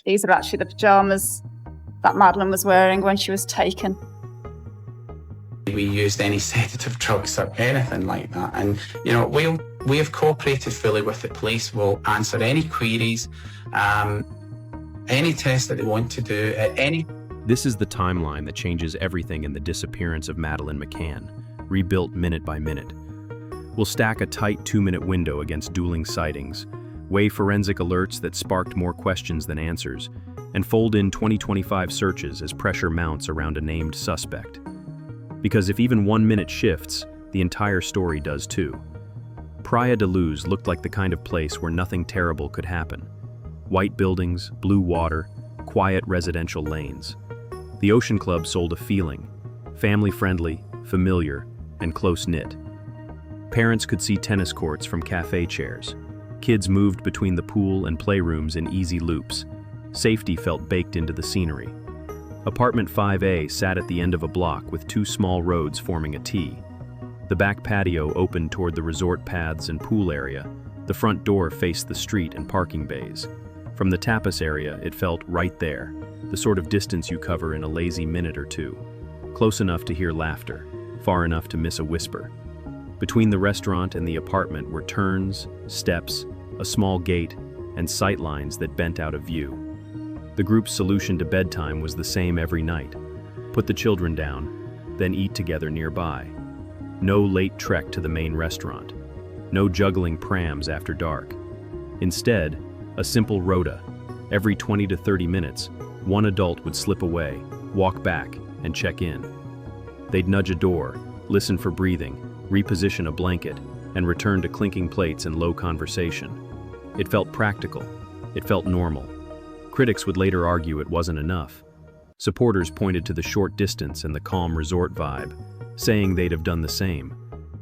These are actually the pajamas that Madeleine was wearing when she was taken. We used any sedative drugs or anything like that, and we have cooperated fully with the police. We'll answer any queries, any tests that they want to do at any. This is the timeline that changes everything in the disappearance of Madeleine McCann, rebuilt minute by minute. We'll stack a tight 2-minute window against dueling sightings, weigh forensic alerts that sparked more questions than answers, and fold in 2025 searches as pressure mounts around a named suspect. Because if even 1 minute shifts, the entire story does too. Praia da Luz looked like the kind of place where nothing terrible could happen. White buildings, blue water, quiet residential lanes. The Ocean Club sold a feeling, family-friendly, familiar, and close-knit. Parents could see tennis courts from cafe chairs. Kids moved between the pool and playrooms in easy loops. Safety felt baked into the scenery. Apartment 5A sat at the end of a block with 2 small roads forming a T. The back patio opened toward the resort paths and pool area. The front door faced the street and parking bays. From the tapas area, it felt right there, the sort of distance you cover in a lazy minute or two. Close enough to hear laughter, far enough to miss a whisper. Between the restaurant and the apartment were turns, steps, a small gate, and sightlines that bent out of view. The group's solution to bedtime was the same every night. Put the children down, then eat together nearby. No late trek to the main restaurant. No juggling prams after dark. Instead, a simple rota. Every 20 to 30 minutes, one adult would slip away, walk back, and check in. They'd nudge a door, listen for breathing, reposition a blanket, and return to clinking plates and low conversation. It felt practical. It felt normal. Critics would later argue it wasn't enough. Supporters pointed to the short distance and the calm resort vibe, saying they'd have done the same.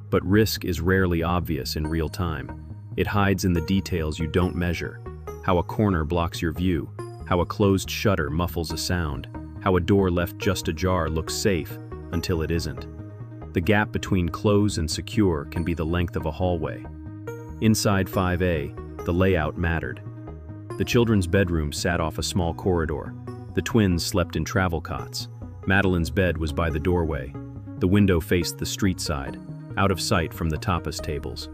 But risk is rarely obvious in real time. It hides in the details you don't measure. How a corner blocks your view, how a closed shutter muffles a sound, how a door left just ajar looks safe until it isn't. The gap between close and secure can be the length of a hallway. Inside 5A, the layout mattered. The children's bedroom sat off a small corridor. The twins slept in travel cots. Madeleine's bed was by the doorway. The window faced the street side, out of sight from the tapas tables.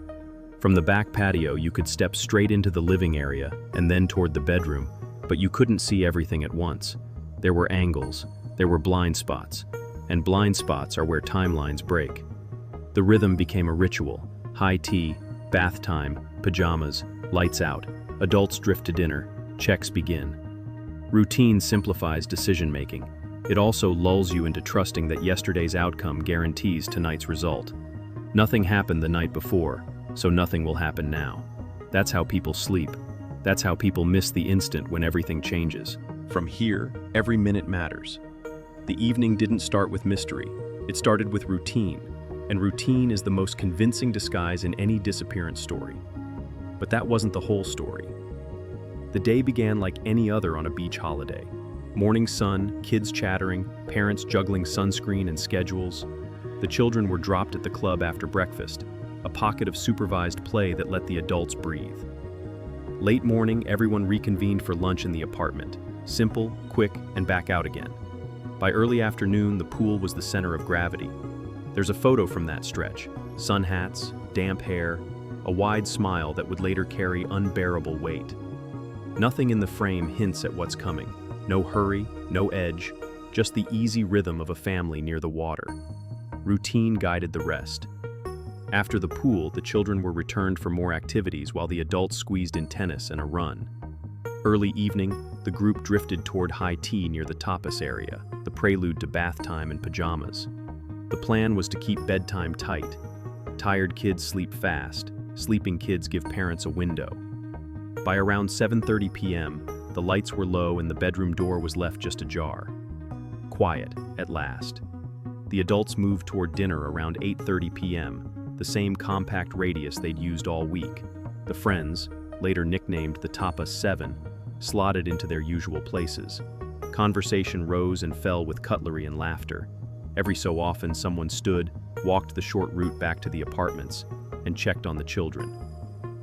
From the back patio, you could step straight into the living area and then toward the bedroom, but you couldn't see everything at once. There were angles, there were blind spots, and blind spots are where timelines break. The rhythm became a ritual: high tea, bath time, pajamas, lights out. Adults drift to dinner, checks begin. Routine simplifies decision-making. It also lulls you into trusting that yesterday's outcome guarantees tonight's result. Nothing happened the night before, so nothing will happen now. That's how people sleep. That's how people miss the instant when everything changes. From here, every minute matters. The evening didn't start with mystery. It started with routine, and routine is the most convincing disguise in any disappearance story. But that wasn't the whole story. The day began like any other on a beach holiday. Morning sun, kids chattering, parents juggling sunscreen and schedules. The children were dropped at the club after breakfast, a pocket of supervised play that let the adults breathe. Late morning, everyone reconvened for lunch in the apartment. Simple, quick, and back out again. By early afternoon, the pool was the center of gravity. There's a photo from that stretch. Sun hats, damp hair, a wide smile that would later carry unbearable weight. Nothing in the frame hints at what's coming. No hurry, no edge, just the easy rhythm of a family near the water. Routine guided the rest. After the pool, the children were returned for more activities while the adults squeezed in tennis and a run. Early evening, the group drifted toward high tea near the tapas area, the prelude to bath time and pajamas. The plan was to keep bedtime tight. Tired kids sleep fast. Sleeping kids give parents a window. By around 7:30 p.m., the lights were low and the bedroom door was left just ajar. Quiet, at last. The adults moved toward dinner around 8:30 p.m., the same compact radius they'd used all week. The friends, later nicknamed the Tapas 7, slotted into their usual places. Conversation rose and fell with cutlery and laughter. Every so often, someone stood, walked the short route back to the apartments, and checked on the children.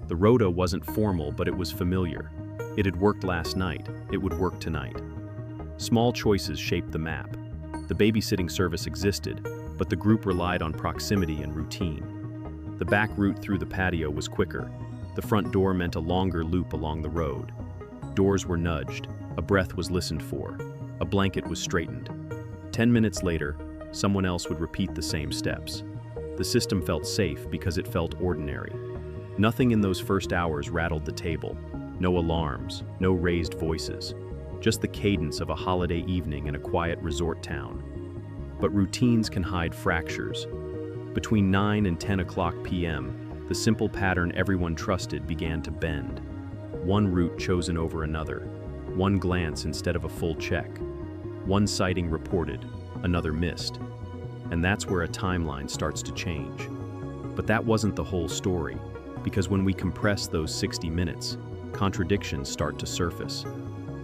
The rota wasn't formal, but it was familiar. It had worked last night. It would work tonight. Small choices shaped the map. The babysitting service existed, but the group relied on proximity and routine. The back route through the patio was quicker. The front door meant a longer loop along the road. Doors were nudged. A breath was listened for. A blanket was straightened. 10 minutes later, someone else would repeat the same steps. The system felt safe because it felt ordinary. Nothing in those first hours rattled the table. No alarms, no raised voices. Just the cadence of a holiday evening in a quiet resort town. But routines can hide fractures. Between 9 and 10 o'clock p.m., the simple pattern everyone trusted began to bend. One route chosen over another. One glance instead of a full check. One sighting reported, another missed. And that's where a timeline starts to change. But that wasn't the whole story, because when we compress those 60 minutes, contradictions start to surface.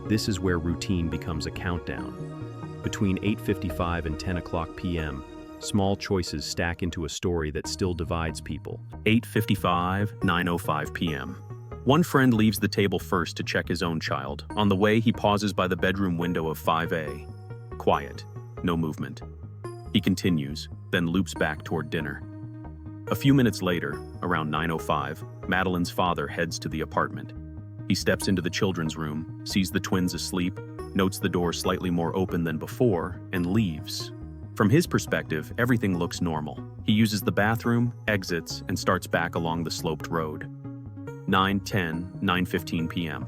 This is where routine becomes a countdown. Between 8:55 and 10 o'clock p.m., small choices stack into a story that still divides people. 8:55, 9:05 p.m. One friend leaves the table first to check his own child. On the way, he pauses by the bedroom window of 5A. Quiet, no movement. He continues, then loops back toward dinner. A few minutes later, around 9:05, Madeleine's father heads to the apartment. He steps into the children's room, sees the twins asleep, notes the door slightly more open than before, and leaves. From his perspective, everything looks normal. He uses the bathroom, exits, and starts back along the sloped road. 9:10, 9:15 p.m.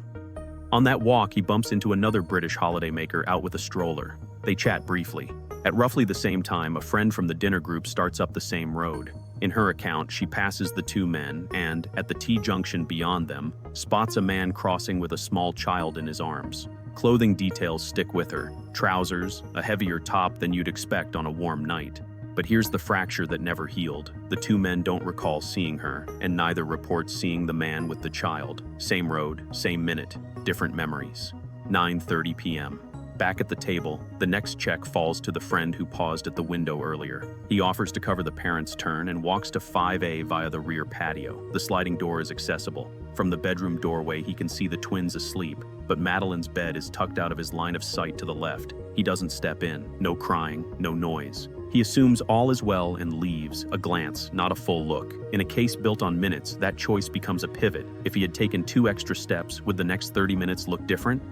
On that walk, he bumps into another British holidaymaker out with a stroller. They chat briefly. At roughly the same time, a friend from the dinner group starts up the same road. In her account, she passes the two men and, at the T-junction beyond them, spots a man crossing with a small child in his arms. Clothing details stick with her. Trousers, a heavier top than you'd expect on a warm night. But here's the fracture that never healed. The two men don't recall seeing her, and neither reports seeing the man with the child. Same road, same minute, different memories. 9:30 p.m. Back at the table, the next check falls to the friend who paused at the window earlier. He offers to cover the parents' turn and walks to 5A via the rear patio. The sliding door is accessible. From the bedroom doorway, he can see the twins asleep, but Madeleine's bed is tucked out of his line of sight to the left. He doesn't step in. No crying, no noise. He assumes all is well and leaves, a glance, not a full look. In a case built on minutes, that choice becomes a pivot. If he had taken 2 extra steps, would the next 30 minutes look different?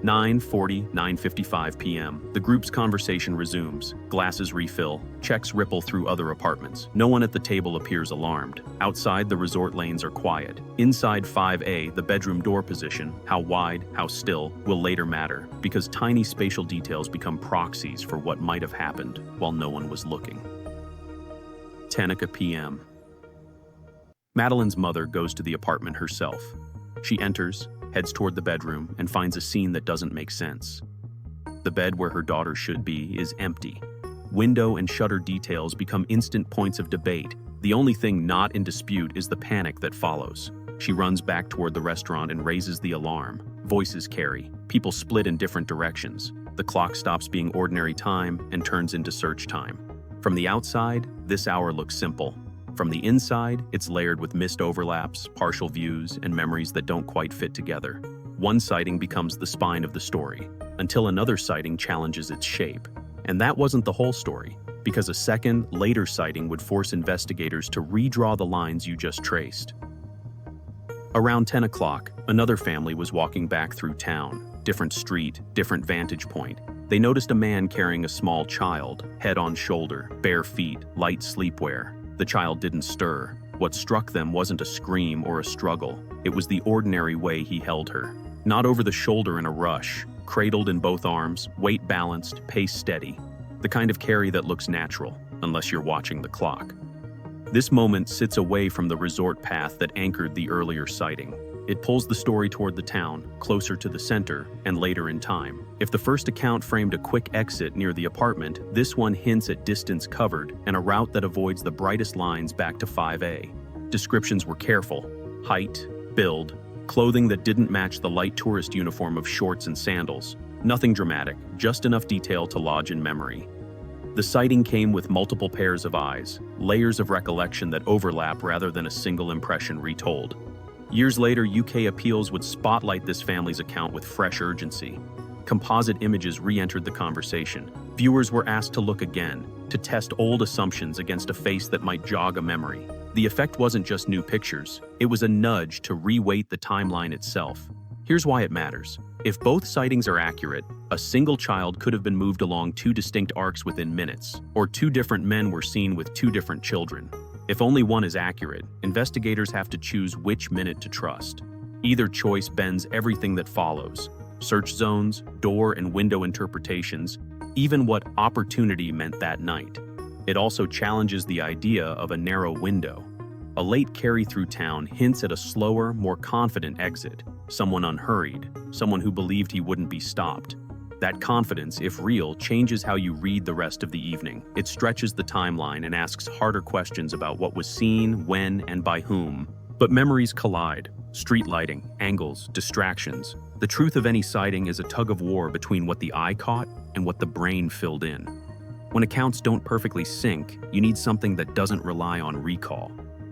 9:40, 9:55 p.m. The group's conversation resumes. Glasses refill. Checks ripple through other apartments. No one at the table appears alarmed. Outside, the resort lanes are quiet. Inside 5A, the bedroom door position, how wide, how still, will later matter, because tiny spatial details become proxies for what might have happened while no one was looking. 10 p.m. Madeleine's mother goes to the apartment herself. She enters, heads toward the bedroom, and finds a scene that doesn't make sense. The bed where her daughter should be is empty. Window and shutter details become instant points of debate. The only thing not in dispute is the panic that follows. She runs back toward the restaurant and raises the alarm. Voices carry. People split in different directions. The clock stops being ordinary time and turns into search time. From the outside, this hour looks simple. From the inside, it's layered with missed overlaps, partial views, and memories that don't quite fit together. One sighting becomes the spine of the story, until another sighting challenges its shape. And that wasn't the whole story, because a second, later sighting would force investigators to redraw the lines you just traced. Around 10 o'clock, another family was walking back through town. Different street, different vantage point. They noticed a man carrying a small child, head on shoulder, bare feet, light sleepwear. The child didn't stir. What struck them wasn't a scream or a struggle. It was the ordinary way he held her. Not over the shoulder in a rush, cradled in both arms, weight balanced, pace steady. The kind of carry that looks natural, unless you're watching the clock. This moment sits away from the resort path that anchored the earlier sighting. It pulls the story toward the town, closer to the center, and later in time. If the first account framed a quick exit near the apartment, this one hints at distance covered and a route that avoids the brightest lines back to 5A. Descriptions were careful. Height, build, clothing that didn't match the light tourist uniform of shorts and sandals. Nothing dramatic, just enough detail to lodge in memory. The sighting came with multiple pairs of eyes, layers of recollection that overlap rather than a single impression retold. Years later, UK appeals would spotlight this family's account with fresh urgency. Composite images re-entered the conversation. Viewers were asked to look again, to test old assumptions against a face that might jog a memory. The effect wasn't just new pictures, it was a nudge to re-weight the timeline itself. Here's why it matters. If both sightings are accurate, a single child could have been moved along 2 distinct arcs within minutes, or 2 different men were seen with 2 different children. If only one is accurate, investigators have to choose which minute to trust. Either choice bends everything that follows: search zones, door and window interpretations, even what opportunity meant that night. It also challenges the idea of a narrow window. A late carry through town hints at a slower, more confident exit, someone unhurried, someone who believed he wouldn't be stopped. That confidence, if real, changes how you read the rest of the evening. It stretches the timeline and asks harder questions about what was seen, when, and by whom. But memories collide. Street lighting, angles, distractions. The truth of any sighting is a tug-of-war between what the eye caught and what the brain filled in. When accounts don't perfectly sync, you need something that doesn't rely on recall.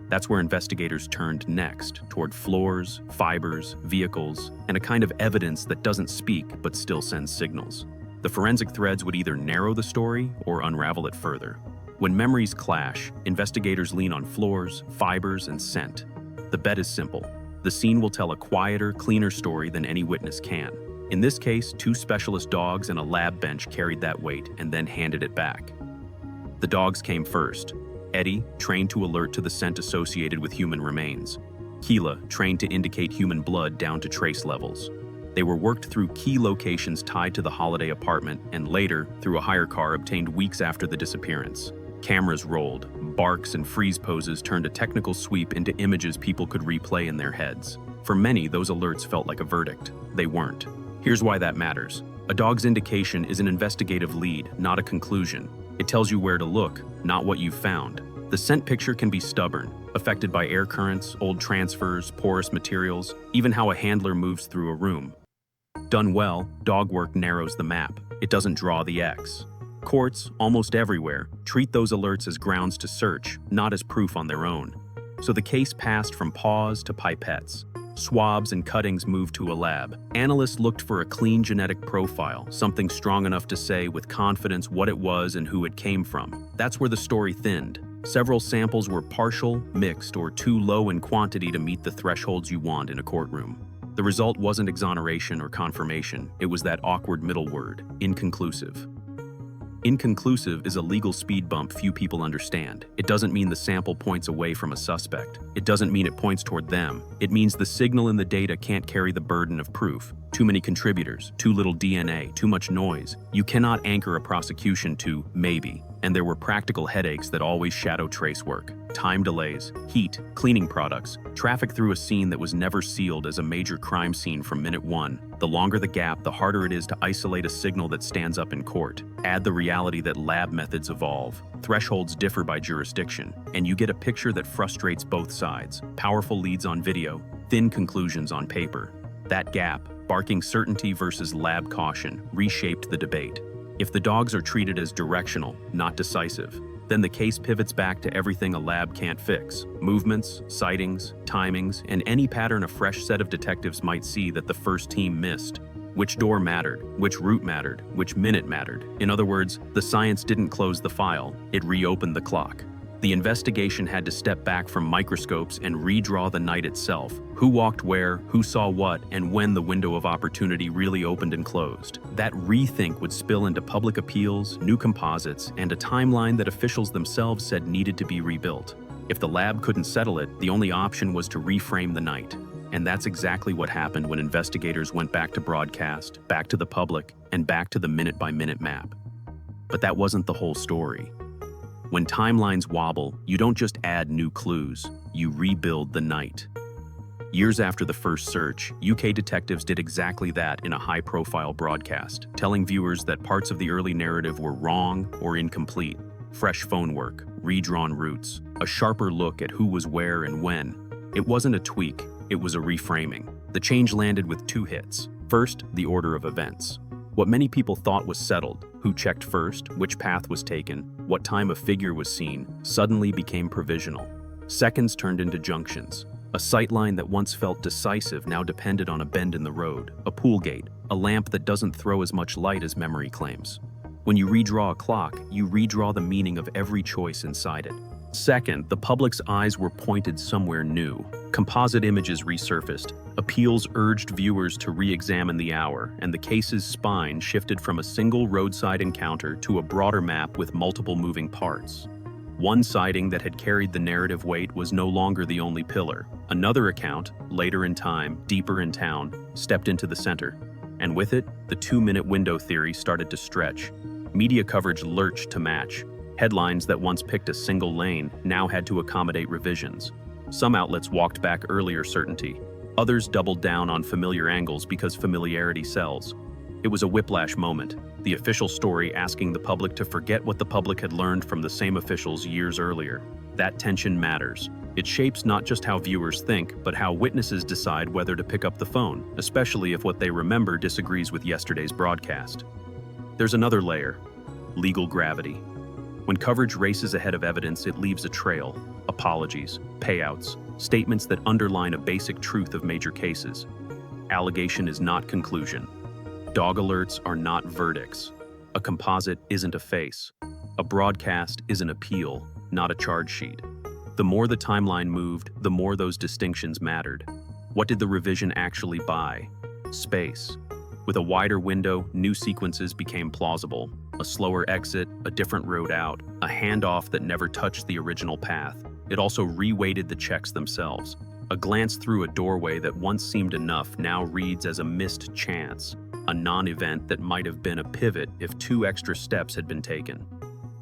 That's where investigators turned next, toward floors, fibers, vehicles, and a kind of evidence that doesn't speak but still sends signals. The forensic threads would either narrow the story or unravel it further. When memories clash, investigators lean on floors, fibers, and scent. The bet is simple. The scene will tell a quieter, cleaner story than any witness can. In this case, 2 specialist dogs and a lab bench carried that weight and then handed it back. The dogs came first. Eddie, trained to alert to the scent associated with human remains. Keela, trained to indicate human blood down to trace levels. They were worked through key locations tied to the Holiday apartment and later, through a hire car obtained weeks after the disappearance. Cameras rolled. Barks and freeze poses turned a technical sweep into images people could replay in their heads. For many, those alerts felt like a verdict. They weren't. Here's why that matters. A dog's indication is an investigative lead, not a conclusion. It tells you where to look, not what you've found. The scent picture can be stubborn, affected by air currents, old transfers, porous materials, even how a handler moves through a room. Done well, dog work narrows the map. It doesn't draw the X. Courts, almost everywhere, treat those alerts as grounds to search, not as proof on their own. So the case passed from paws to pipettes. Swabs and cuttings moved to a lab. Analysts looked for a clean genetic profile, something strong enough to say with confidence what it was and who it came from. That's where the story thinned. Several samples were partial, mixed, or too low in quantity to meet the thresholds you want in a courtroom. The result wasn't exoneration or confirmation. It was that awkward middle word, inconclusive. Inconclusive is a legal speed bump few people understand. It doesn't mean the sample points away from a suspect. It doesn't mean it points toward them. It means the signal in the data can't carry the burden of proof. Too many contributors, too little DNA, too much noise. You cannot anchor a prosecution to maybe. And there were practical headaches that always shadow trace work. Time delays, heat, cleaning products, traffic through a scene that was never sealed as a major crime scene from minute 1. The longer the gap, the harder it is to isolate a signal that stands up in court. Add the reality that lab methods evolve. Thresholds differ by jurisdiction, and you get a picture that frustrates both sides. Powerful leads on video, thin conclusions on paper. That gap, barking certainty versus lab caution, reshaped the debate. If the dogs are treated as directional, not decisive, then the case pivots back to everything a lab can't fix. Movements, sightings, timings, and any pattern a fresh set of detectives might see that the first team missed. Which door mattered, which route mattered, which minute mattered. In other words, the science didn't close the file, it reopened the clock. The investigation had to step back from microscopes and redraw the night itself. Who walked where, who saw what, and when the window of opportunity really opened and closed. That rethink would spill into public appeals, new composites, and a timeline that officials themselves said needed to be rebuilt. If the lab couldn't settle it, the only option was to reframe the night. And that's exactly what happened when investigators went back to broadcast, back to the public, and back to the minute-by-minute map. But that wasn't the whole story. When timelines wobble, you don't just add new clues, you rebuild the night. Years after the first search, UK detectives did exactly that in a high-profile broadcast, telling viewers that parts of the early narrative were wrong or incomplete. Fresh phone work, redrawn routes, a sharper look at who was where and when. It wasn't a tweak, it was a reframing. The change landed with 2 hits. First, the order of events. What many people thought was settled, who checked first, which path was taken, what time a figure was seen, suddenly became provisional. Seconds turned into junctions. A sightline that once felt decisive now depended on a bend in the road, a pool gate, a lamp that doesn't throw as much light as memory claims. When you redraw a clock, you redraw the meaning of every choice inside it. Second, the public's eyes were pointed somewhere new. Composite images resurfaced. Appeals urged viewers to re-examine the hour, and the case's spine shifted from a single roadside encounter to a broader map with multiple moving parts. One sighting that had carried the narrative weight was no longer the only pillar. Another account, later in time, deeper in town, stepped into the center. And with it, the 2-minute window theory started to stretch. Media coverage lurched to match. Headlines that once picked a single lane now had to accommodate revisions. Some outlets walked back earlier certainty. Others doubled down on familiar angles because familiarity sells. It was a whiplash moment, the official story asking the public to forget what the public had learned from the same officials years earlier. That tension matters. It shapes not just how viewers think, but how witnesses decide whether to pick up the phone, especially if what they remember disagrees with yesterday's broadcast. There's another layer: legal gravity. When coverage races ahead of evidence, it leaves a trail: apologies, payouts, statements that underline a basic truth of major cases. Allegation is not conclusion. Dog alerts are not verdicts. A composite isn't a face. A broadcast is an appeal, not a charge sheet. The more the timeline moved, the more those distinctions mattered. What did the revision actually buy? Space. With a wider window, new sequences became plausible. A slower exit, a different road out, a handoff that never touched the original path. It also reweighted the checks themselves. A glance through a doorway that once seemed enough now reads as a missed chance, a non-event that might have been a pivot if 2 extra steps had been taken.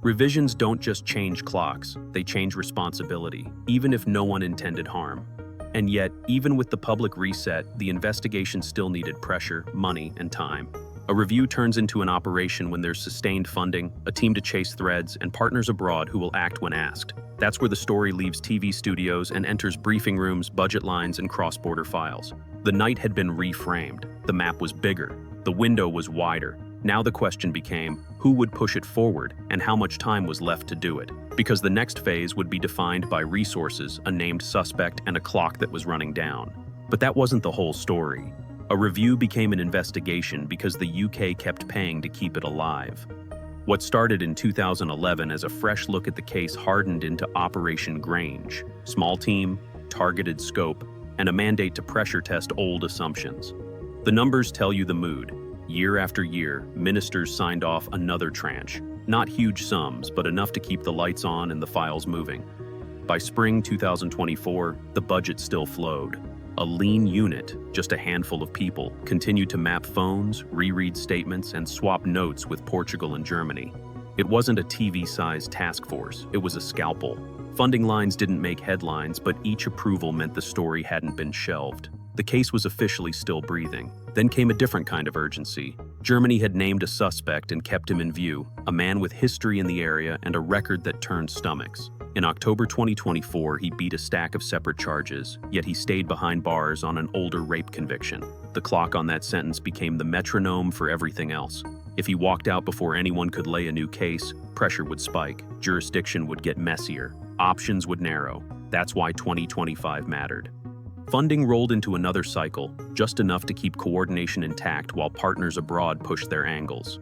Revisions don't just change clocks, they change responsibility, even if no one intended harm. And yet, even with the public reset, the investigation still needed pressure, money, and time. A review turns into an operation when there's sustained funding, a team to chase threads, and partners abroad who will act when asked. That's where the story leaves TV studios and enters briefing rooms, budget lines, and cross-border files. The night had been reframed. The map was bigger. The window was wider. Now the question became, who would push it forward, and how much time was left to do it? Because the next phase would be defined by resources, a named suspect, and a clock that was running down. But that wasn't the whole story. A review became an investigation because the UK kept paying to keep it alive. What started in 2011 as a fresh look at the case hardened into Operation Grange. Small team, targeted scope, and a mandate to pressure test old assumptions. The numbers tell you the mood. Year after year, ministers signed off another tranche. Not huge sums, but enough to keep the lights on and the files moving. By spring 2024, the budget still flowed. A lean unit, just a handful of people, continued to map phones, reread statements, and swap notes with Portugal and Germany. It wasn't a TV-sized task force, it was a scalpel. Funding lines didn't make headlines, but each approval meant the story hadn't been shelved. The case was officially still breathing. Then came a different kind of urgency. Germany had named a suspect and kept him in view, a man with history in the area and a record that turned stomachs. In October 2024, he beat a stack of separate charges, yet he stayed behind bars on an older rape conviction. The clock on that sentence became the metronome for everything else. If he walked out before anyone could lay a new case, pressure would spike, jurisdiction would get messier, options would narrow. That's why 2025 mattered. Funding rolled into another cycle, just enough to keep coordination intact while partners abroad pushed their angles.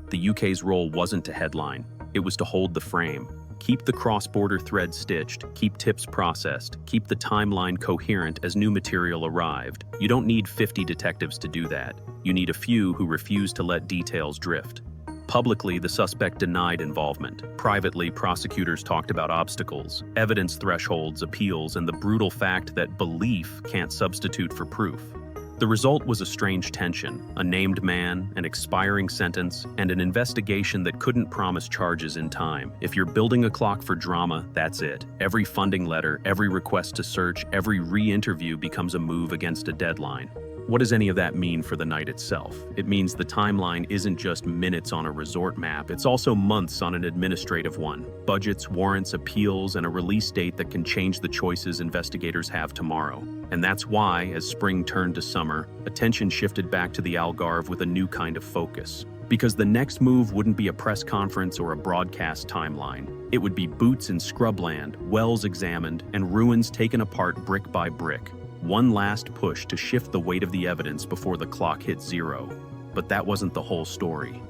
The UK's role wasn't to headline, it was to hold the frame. Keep the cross-border thread stitched, keep tips processed, keep the timeline coherent as new material arrived. You don't need 50 detectives to do that. You need a few who refuse to let details drift. Publicly, the suspect denied involvement. Privately, prosecutors talked about obstacles, evidence thresholds, appeals, and the brutal fact that belief can't substitute for proof. The result was a strange tension, a named man, an expiring sentence, and an investigation that couldn't promise charges in time. If you're building a clock for drama, that's it. Every funding letter, every request to search, every re-interview becomes a move against a deadline. What does any of that mean for the night itself? It means the timeline isn't just minutes on a resort map, it's also months on an administrative one. Budgets, warrants, appeals, and a release date that can change the choices investigators have tomorrow. And that's why, as spring turned to summer, attention shifted back to the Algarve with a new kind of focus. Because the next move wouldn't be a press conference or a broadcast timeline. It would be boots in scrubland, wells examined, and ruins taken apart brick by brick. One last push to shift the weight of the evidence before the clock hit zero. But that wasn't the whole story.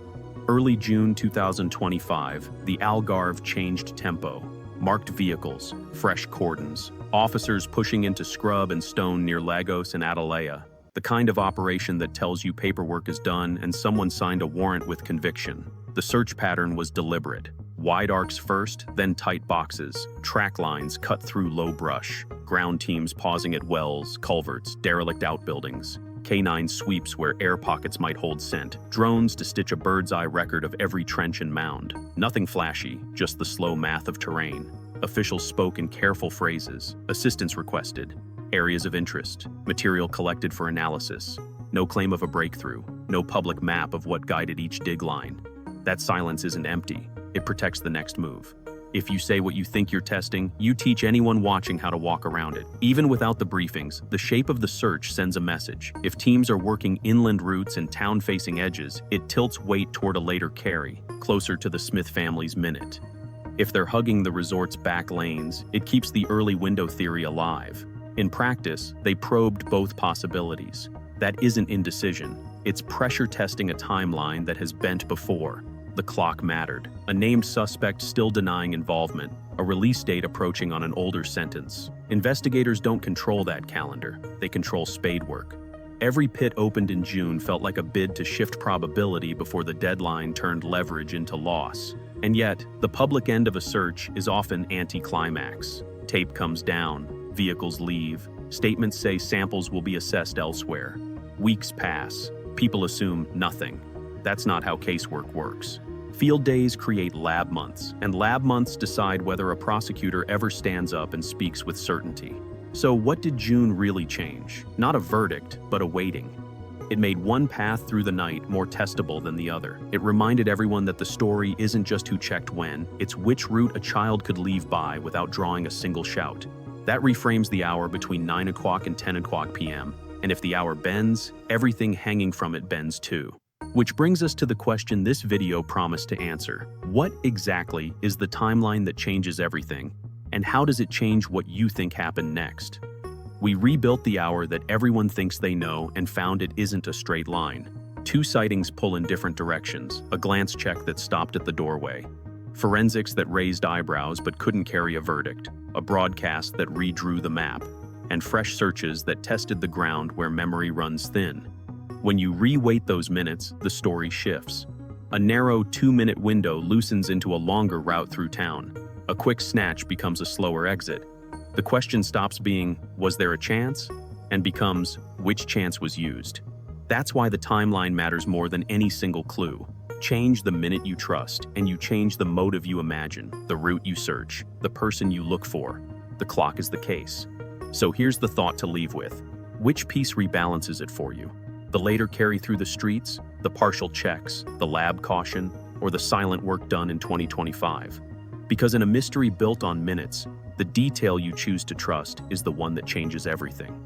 Early June 2025, the Algarve changed tempo. Marked vehicles, fresh cordons, officers pushing into scrub and stone near Lagos and Atalaya. The kind of operation that tells you paperwork is done and someone signed a warrant with conviction. The search pattern was deliberate. Wide arcs first, then tight boxes, track lines cut through low brush, ground teams pausing at wells, culverts, derelict outbuildings, canine sweeps where air pockets might hold scent, drones to stitch a bird's eye record of every trench and mound. Nothing flashy, just the slow math of terrain. Officials spoke in careful phrases, assistance requested, areas of interest, material collected for analysis. No claim of a breakthrough, no public map of what guided each dig line. That silence isn't empty, it protects the next move. If you say what you think you're testing, you teach anyone watching how to walk around it. Even without the briefings, the shape of the search sends a message. If teams are working inland routes and town-facing edges, it tilts weight toward a later carry, closer to the Smith family's minute. If they're hugging the resort's back lanes, it keeps the early window theory alive. In practice, they probed both possibilities. That isn't indecision. It's pressure testing a timeline that has bent before. The clock mattered. A named suspect still denying involvement. A release date approaching on an older sentence. Investigators don't control that calendar. They control spade work. Every pit opened in June felt like a bid to shift probability before the deadline turned leverage into loss. And yet, the public end of a search is often anticlimax. Tape comes down. Vehicles leave. Statements say samples will be assessed elsewhere. Weeks pass. People assume nothing. That's not how casework works. Field days create lab months, and lab months decide whether a prosecutor ever stands up and speaks with certainty. So what did June really change? Not a verdict, but a weighting. It made one path through the night more testable than the other. It reminded everyone that the story isn't just who checked when, it's which route a child could leave by without drawing a single shout. That reframes the hour between 9 o'clock and 10 o'clock p.m. And if the hour bends, everything hanging from it bends too. Which brings us to the question this video promised to answer. What exactly is the timeline that changes everything? And how does it change what you think happened next? We rebuilt the hour that everyone thinks they know and found it isn't a straight line. Two sightings pull in different directions, a glance check that stopped at the doorway, forensics that raised eyebrows but couldn't carry a verdict, a broadcast that redrew the map, and fresh searches that tested the ground where memory runs thin. When you re-weight those minutes, the story shifts. A narrow 2-minute window loosens into a longer route through town. A quick snatch becomes a slower exit. The question stops being, was there a chance? And becomes, which chance was used? That's why the timeline matters more than any single clue. Change the minute you trust, and you change the motive you imagine, the route you search, the person you look for. The clock is the case. So here's the thought to leave with. Which piece rebalances it for you? The later carry through the streets, the partial checks, the lab caution, or the silent work done in 2025? Because in a mystery built on minutes, the detail you choose to trust is the one that changes everything.